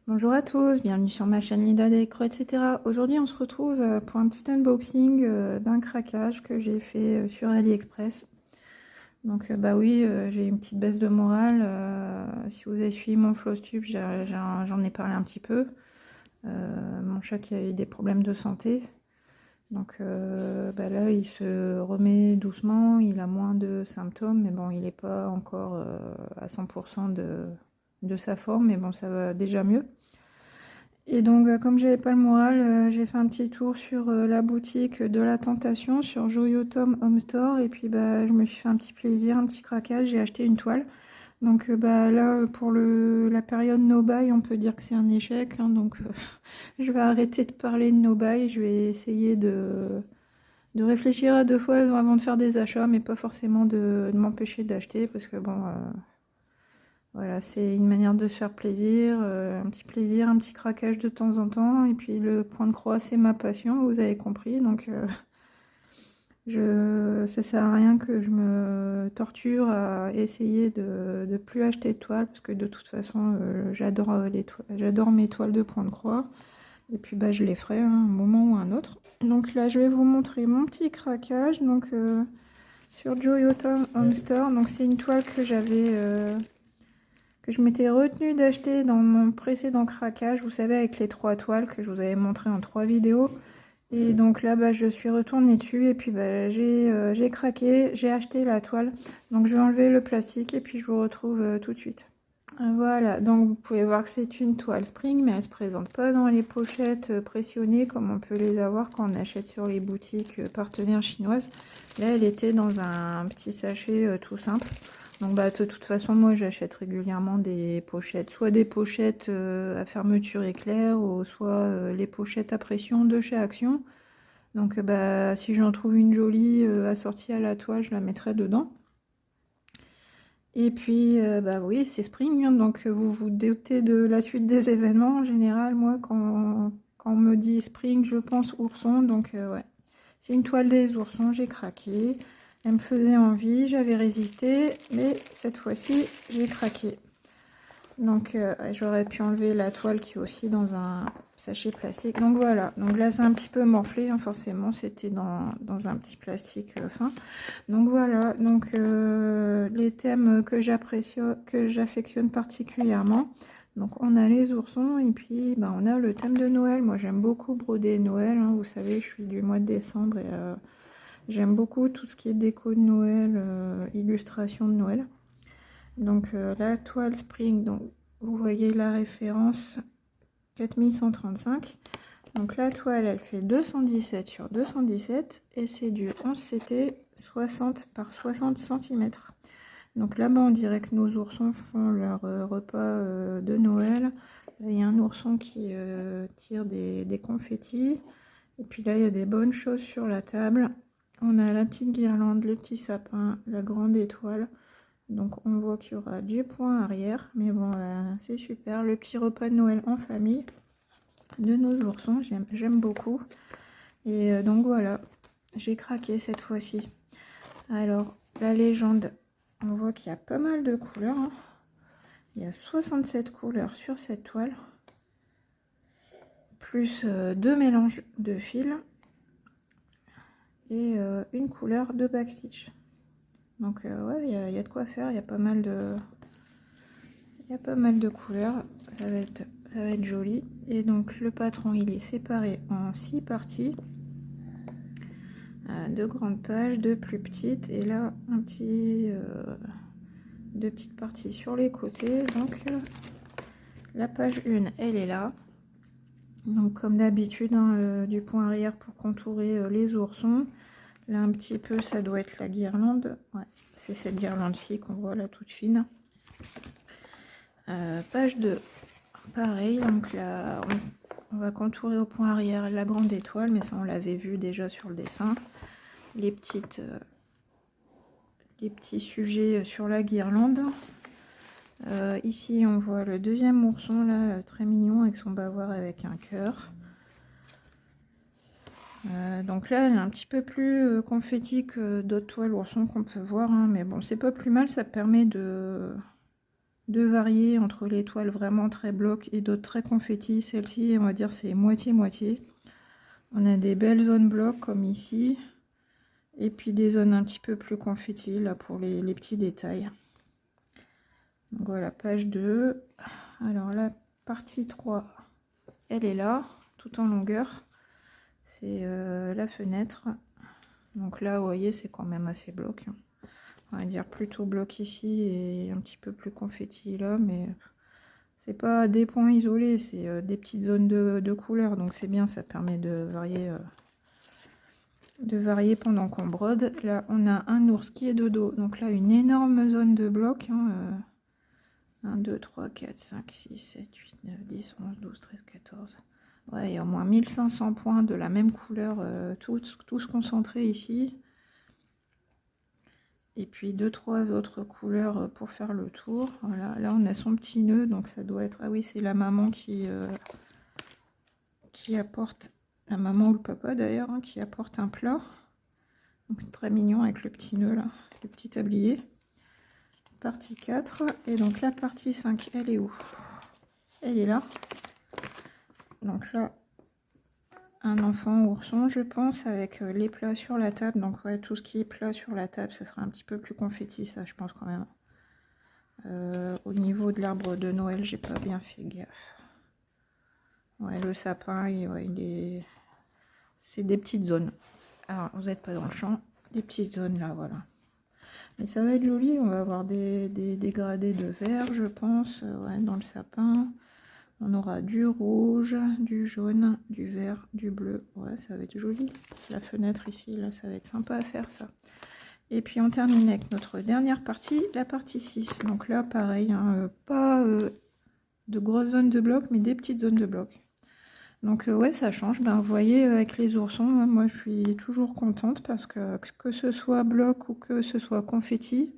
Bonjour à tous, bienvenue sur ma chaîne Linda Décro, etc. Aujourd'hui, on se retrouve pour un petit unboxing d'un craquage que j'ai fait sur AliExpress. Donc, bah oui, j'ai une petite baisse de morale. Si vous avez suivi mon Flowtube, j'en ai parlé un petit peu. Mon chat qui a eu des problèmes de santé. Donc bah là, il se remet doucement, il a moins de symptômes, mais bon, il n'est pas encore à 100% de sa forme, mais bon, ça va déjà mieux. Et donc, comme j'avais pas le moral, j'ai fait un petit tour sur la boutique de la Tentation, sur Joyotom Home Store, et puis bah, je me suis fait un petit plaisir, un petit craquage, j'ai acheté une toile. Donc bah, là, pour la période no buy, on peut dire que c'est un échec, hein, donc je vais arrêter de parler de no buy, je vais essayer de réfléchir à deux fois avant de faire des achats, mais pas forcément de m'empêcher d'acheter, parce que bon... voilà, c'est une manière de se faire plaisir, un petit craquage de temps en temps. Et puis le point de croix, c'est ma passion, vous avez compris. Donc ça sert à rien que je me torture à essayer de plus acheter de toiles, parce que de toute façon, j'adore mes toiles de point de croix. Et puis bah, je les ferai hein, un moment ou un autre. Donc là, je vais vous montrer mon petit craquage. Donc sur Joyotom Home Store. Donc c'est une toile que que je m'étais retenue d'acheter dans mon précédent craquage, vous savez, avec les 3 toiles que je vous avais montré en 3 vidéos. Et donc là, bah, je suis retournée dessus et puis bah, j'ai craqué, j'ai acheté la toile. Donc je vais enlever le plastique et puis je vous retrouve tout de suite. Voilà, donc vous pouvez voir que c'est une toile spring, mais elle ne se présente pas dans les pochettes pressionnées comme on peut les avoir quand on achète sur les boutiques partenaires chinoises. Là, elle était dans un petit sachet tout simple. Donc bah, de toute façon, moi j'achète régulièrement des pochettes, soit des pochettes à fermeture éclair, ou soit les pochettes à pression de chez Action. Donc bah, si j'en trouve une jolie assortie à la toile, je la mettrai dedans. Et puis, bah oui, c'est spring, hein, donc vous vous doutez de la suite des événements. En général, moi, quand on me dit spring, je pense ourson, donc ouais. C'est une toile des oursons, j'ai craqué. Elle me faisait envie, j'avais résisté, mais cette fois-ci, j'ai craqué. Donc j'aurais pu enlever la toile qui est aussi dans un sachet plastique. Donc voilà, donc là c'est un petit peu morflé, hein, forcément, c'était dans un petit plastique fin. Donc voilà, donc les thèmes que j'affectionne particulièrement. Donc on a les oursons et puis bah, on a le thème de Noël. Moi j'aime beaucoup broder Noël, hein, vous savez, je suis du mois de décembre et j'aime beaucoup tout ce qui est déco de Noël, illustration de Noël. Donc la toile spring, donc vous voyez la référence 4135. Donc la toile elle fait 217 sur 217 et c'est du 11 CT 60 par 60 cm. Donc là-bas on dirait que nos oursons font leur repas de Noël. Là il y a un ourson qui tire des confettis. Et puis là il y a des bonnes choses sur la table. On a la petite guirlande, le petit sapin, la grande étoile. Donc on voit qu'il y aura du point arrière, mais bon, c'est super. Le petit repas de Noël en famille de nos oursons, j'aime beaucoup. Et donc voilà, j'ai craqué cette fois-ci. Alors, la légende, on voit qu'il y a pas mal de couleurs. Hein. Il y a 67 couleurs sur cette toile, plus 2 mélanges de fils et une couleur de backstitch. Donc ouais, il y a de quoi faire, il y a pas mal de... Il y a pas mal de couleurs, ça va être joli. Et donc le patron il est séparé en 6 parties. Deux grandes pages, deux plus petites. Et là deux petites parties sur les côtés. Donc la page 1 elle est là. Donc comme d'habitude hein, du point arrière pour contourer les oursons. Là un petit peu ça doit être la guirlande. Ouais, c'est cette guirlande-ci qu'on voit là toute fine. Page 2, pareil, donc là on va contourer au point arrière la grande étoile, mais ça on l'avait vu déjà sur le dessin. Les petits sujets sur la guirlande. Ici on voit le deuxième ourson là, très mignon avec son bavoir avec un cœur. Donc là elle est un petit peu plus confetti que d'autres toiles oursons qu'on peut voir, hein, mais bon c'est pas plus mal, ça permet de deux variés entre les toiles vraiment très bloc et d'autres très confetti. Celle-ci, on va dire, c'est moitié-moitié. On a des belles zones bloc comme ici. Et puis des zones un petit peu plus confetti là pour les petits détails. Donc voilà, page 2. Alors la partie 3, elle est là, tout en longueur. C'est la fenêtre. Donc là, vous voyez, c'est quand même assez bloc. On va dire plutôt bloc ici et un petit peu plus confetti là, mais c'est pas des points isolés, c'est des petites zones de couleurs. Donc c'est bien, ça permet de varier pendant qu'on brode. Là, on a un ours qui est de dos. Donc là, une énorme zone de bloc. 1, 2, 3, 4, 5, 6, 7, 8, 9, 10, 11, 12, 13, 14. Ouais, il y a au moins 1500 points de la même couleur, tous concentrés ici. Et puis 2-3 autres couleurs pour faire le tour. Voilà, là on a son petit nœud, donc ça doit être... Ah oui, c'est la maman qui apporte... La maman ou le papa d'ailleurs, hein, qui apporte un plat. Donc c'est très mignon avec le petit nœud là, le petit tablier. Partie 4. Et donc la partie 5, elle est où? Elle est là. Donc là, un enfant ourson, je pense, avec les plats sur la table. Donc ouais, tout ce qui est plat sur la table, ça sera un petit peu plus confetti, ça, je pense quand même. Au niveau de l'arbre de Noël, j'ai pas bien fait gaffe. Ouais, le sapin, c'est des petites zones. Alors, vous n'êtes pas dans le champ, des petites zones là, voilà. Mais ça va être joli, on va avoir des dégradés de vert, je pense, ouais, dans le sapin. On aura du rouge, du jaune, du vert, du bleu. Ouais, ça va être joli. La fenêtre ici, là, ça va être sympa à faire ça. Et puis on termine avec notre dernière partie, la partie 6. Donc là, pareil, hein, pas de grosses zones de bloc, mais des petites zones de bloc. Donc ouais, ça change. Ben, vous voyez, avec les oursons, moi je suis toujours contente parce que ce soit bloc ou que ce soit confetti,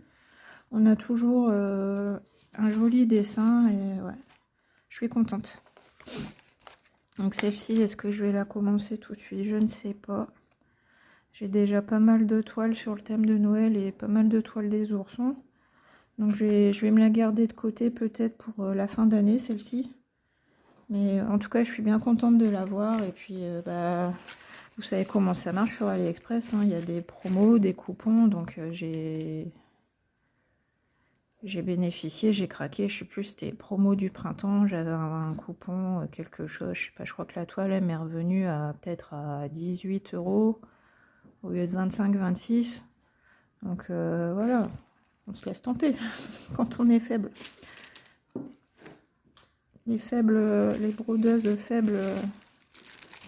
on a toujours un joli dessin et ouais, je suis contente. Donc celle-ci, est-ce que je vais la commencer tout de suite? Je ne sais pas. J'ai déjà pas mal de toiles sur le thème de Noël et pas mal de toiles des oursons. Donc je vais me la garder de côté peut-être pour la fin d'année, celle-ci. Mais en tout cas, je suis bien contente de l'avoir. Et puis, bah, vous savez comment ça marche sur AliExpress, hein. Il y a des promos, des coupons. Donc j'ai bénéficié, j'ai craqué. Je sais plus, c'était promo du printemps. J'avais un coupon, quelque chose. Je sais pas, je crois que la toile, elle m'est revenue à peut-être à 18 € au lieu de 25-26. Donc voilà, on se laisse tenter quand on est faible. Les faibles, les brodeuses faibles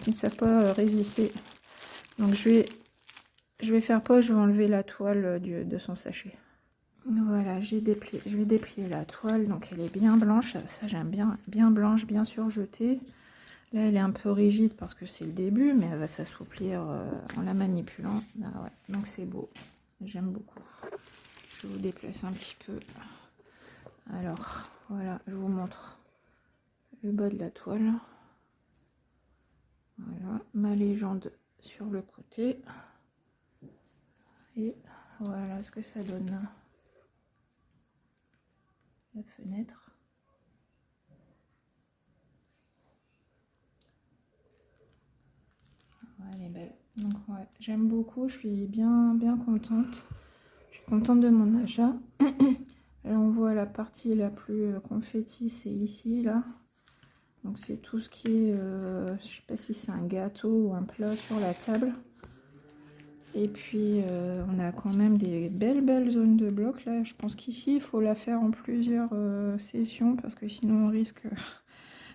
qui ne savent pas résister. Donc je vais faire pause, je vais enlever la toile de son sachet. Voilà, je vais déplier la toile, donc elle est bien blanche, ça j'aime bien, bien blanche, bien surjetée. Là elle est un peu rigide parce que c'est le début, mais elle va s'assouplir en la manipulant. Ah ouais, donc c'est beau, j'aime beaucoup. Je vous déplace un petit peu. Alors voilà, je vous montre le bas de la toile. Voilà, ma légende sur le côté. Et voilà ce que ça donne. La fenêtre. Ouais, elle est belle. Donc ouais, j'aime beaucoup, je suis bien contente. Je suis contente de mon achat. Là on voit la partie la plus confetti, c'est ici là. Donc c'est tout ce qui est, je sais pas si c'est un gâteau ou un plat sur la table. Et puis on a quand même des belles zones de blocs là. Je pense qu'ici il faut la faire en plusieurs sessions parce que sinon on risque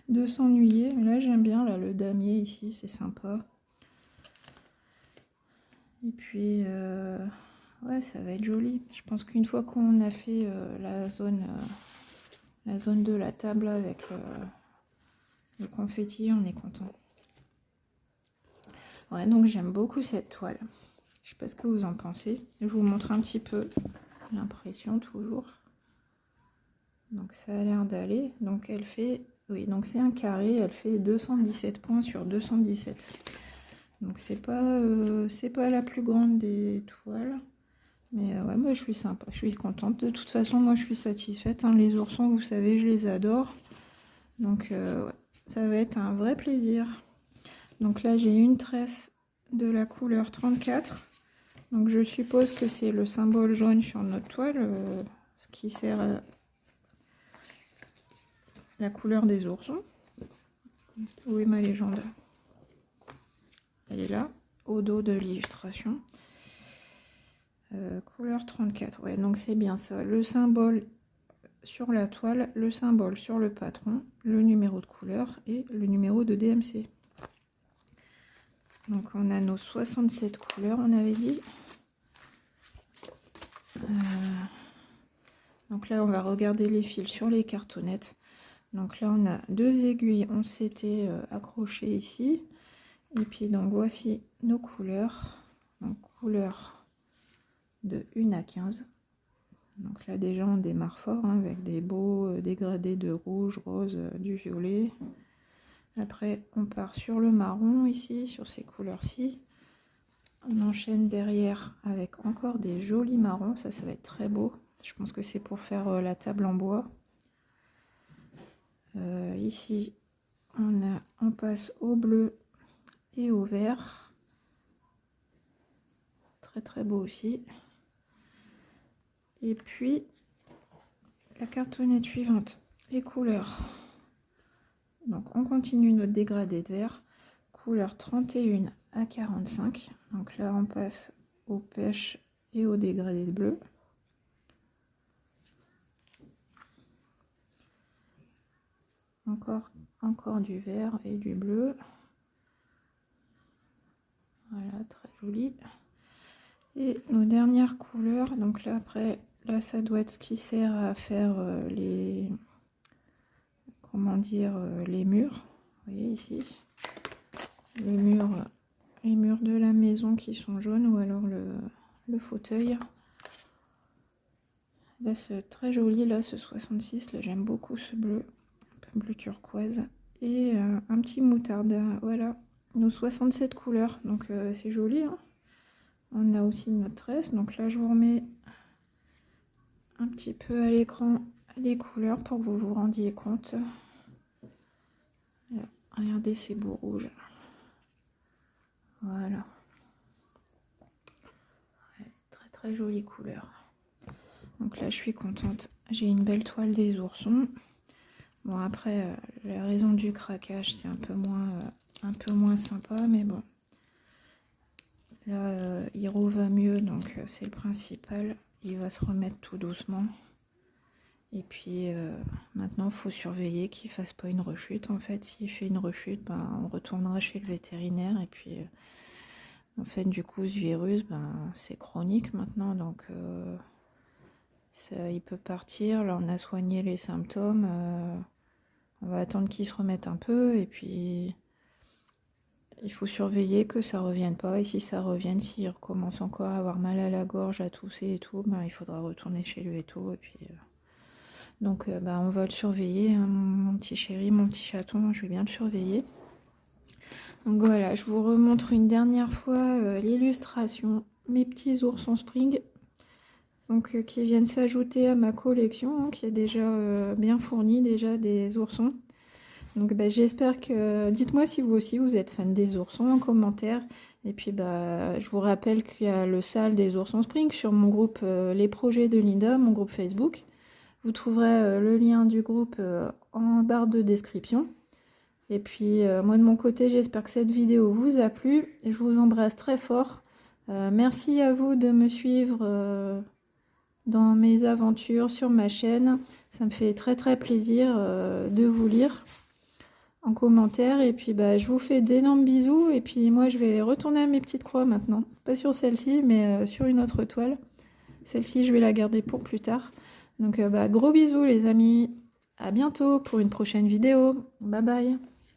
de s'ennuyer. Mais là j'aime bien là, le damier ici, c'est sympa. Et puis ouais, ça va être joli. Je pense qu'une fois qu'on a fait la zone de la table avec le confetti, on est content. Ouais, donc j'aime beaucoup cette toile. Je sais pas ce que vous en pensez. Je vous montre un petit peu l'impression toujours. Donc ça a l'air d'aller. Donc elle fait, oui, donc c'est un carré. Elle fait 217 points sur 217. Donc c'est pas la plus grande des toiles. Mais ouais, moi je suis sympa, je suis contente. De toute façon, moi je suis satisfaite, hein. Les oursons, vous savez, je les adore. Donc ouais, ça va être un vrai plaisir. Donc là, j'ai une tresse de la couleur 34. Donc je suppose que c'est le symbole jaune sur notre toile qui sert à la couleur des oursons. Où est ma légende? Elle est là, au dos de l'illustration. Couleur 34, ouais, donc c'est bien ça. Le symbole sur la toile, le symbole sur le patron, le numéro de couleur et le numéro de DMC. Donc on a nos 67 couleurs, on avait dit. Donc là, on va regarder les fils sur les cartonnettes. Donc là, on a 2 aiguilles, on s'était accroché ici. Et puis donc voici nos couleurs. Donc couleurs de 1 à 15. Donc là déjà on démarre fort, hein, avec des beaux dégradés de rouge, rose, du violet. Après on part sur le marron ici, sur ces couleurs-ci. On enchaîne derrière avec encore des jolis marrons, ça va être très beau. Je pense que c'est pour faire la table en bois. Ici on passe au bleu et au vert. Très très beau aussi. Et puis la cartonnette suivante, les couleurs. Donc on continue notre dégradé de vert. Couleur 31 à 45. Donc là on passe aux pêches et au dégradé de bleu. Encore du vert et du bleu. Voilà, très joli. Et nos dernières couleurs, donc là après, là ça doit être ce qui sert à faire les, comment dire, les murs. Vous voyez ici, les murs de la maison qui sont jaunes, ou alors le fauteuil. Là c'est très joli, là ce 66, là j'aime beaucoup ce bleu, un peu bleu turquoise. Et un petit moutarde, voilà, nos 67 couleurs, donc c'est joli, hein. On a aussi notre tresse, donc là je vous remets un petit peu à l'écran les couleurs pour que vous vous rendiez compte. Là, regardez ces beaux rouges. Voilà. Ouais, très très jolie couleur. Donc là je suis contente. J'ai une belle toile des oursons. Bon après la raison du craquage c'est un peu moins sympa, mais bon. Là Hiro va mieux, donc c'est le principal. Il va se remettre tout doucement. Et puis maintenant il faut surveiller qu'il ne fasse pas une rechute. En fait, s'il fait une rechute, ben, on retournera chez le vétérinaire. Et puis en fait du coup ce virus, ben, c'est chronique maintenant, donc ça, il peut partir. Là on a soigné les symptômes. On va attendre qu'il se remette un peu. Et puis il faut surveiller que ça revienne pas. Et si ça revient, s'il recommence encore à avoir mal à la gorge, à tousser et tout, ben, il faudra retourner chez le véto. Et puis donc bah, on va le surveiller, hein, mon petit chéri, mon petit chaton, je vais bien le surveiller. Donc voilà, je vous remontre une dernière fois l'illustration, mes petits oursons spring, donc qui viennent s'ajouter à ma collection, hein, qui est déjà bien fournie, déjà des oursons. Donc bah, j'espère que, dites-moi si vous aussi vous êtes fan des oursons en commentaire. Et puis bah, je vous rappelle qu'il y a le sale des oursons spring sur mon groupe Les Projets de Linda, mon groupe Facebook. Vous trouverez le lien du groupe en barre de description. Et puis moi de mon côté, j'espère que cette vidéo vous a plu. Je vous embrasse très fort. Merci à vous de me suivre dans mes aventures sur ma chaîne. Ça me fait très très plaisir de vous lire en commentaire. Et puis bah, je vous fais d'énormes bisous. Et puis moi je vais retourner à mes petites croix maintenant. Pas sur celle-ci, mais sur une autre toile. Celle-ci, je vais la garder pour plus tard. Donc bah, gros bisous les amis, à bientôt pour une prochaine vidéo, bye bye.